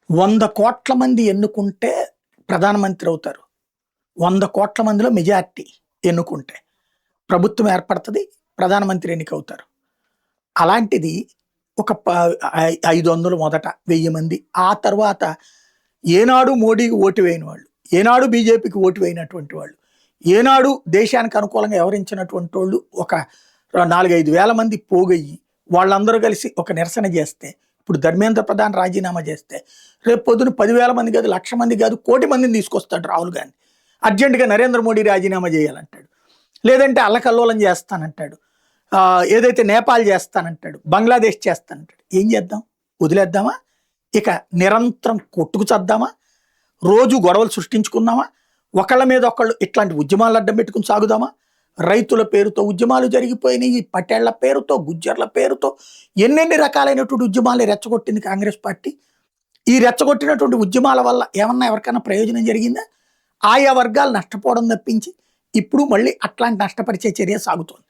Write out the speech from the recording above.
100 కోట్ల మంది ఎన్నుకుంటే ప్రధానమంత్రి అవుతారు. 100 కోట్ల మందిలో మెజారిటీ ఎన్నుకుంటే ప్రభుత్వం ఏర్పడుతుంది, ప్రధానమంత్రి ఎన్నికవుతారు. అలాంటిది ఒక 500 మొదట 1000 మంది, ఆ తర్వాత ఏనాడు మోడీకి ఓటు వేయని వాళ్ళు, ఏనాడు బీజేపీకి ఓటు వేయనటువంటి వాళ్ళు, ఏనాడు దేశానికి అనుకూలంగా వ్యవహరించినటువంటి వాళ్ళు ఒక 4-5 వేల మంది పోగయ్యి వాళ్ళందరూ కలిసి ఒక నిరసన చేస్తే, ఇప్పుడు ధర్మేంద్ర ప్రధాన్ రాజీనామా చేస్తే రేపు పొద్దున 10,000 మంది కాదు, 1,00,000 మంది కాదు, 1,00,00,000 మందిని తీసుకొస్తాడు రాహుల్ గాంధీ. అర్జెంటుగా నరేంద్ర మోడీ రాజీనామా చేయాలంటాడు, లేదంటే అల్లకల్లోలం చేస్తానంటాడు, ఏదైతే నేపాల్ చేస్తానంటాడు, బంగ్లాదేశ్ చేస్తానంటాడు. ఏం చేద్దాం? వదిలేద్దామా? ఇక నిరంతరం కొట్టుకు చద్దామా? రోజు గొడవలు సృష్టించుకుందామా? ఒకళ్ళ మీద ఒకళ్ళు ఇట్లాంటి ఉద్యమాలు అడ్డం పెట్టుకుని సాగుదామా? రైతుల పేరుతో ఉద్యమాలు జరిగిపోయినాయి, పటేళ్ల పేరుతో, గుజ్జర్ల పేరుతో ఎన్నెన్ని రకాలైనటువంటి ఉద్యమాలు రెచ్చగొట్టింది కాంగ్రెస్ పార్టీ. ఈ రెచ్చగొట్టినటువంటి ఉద్యమాల వల్ల ఏమన్నా ఎవరికైనా ప్రయోజనం జరిగిందా? ఆయా వర్గాలు నష్టపోవడం తప్పించి ఇప్పుడు మళ్ళీ అట్లాంటి నష్టపరిచే చర్య సాగుతోంది.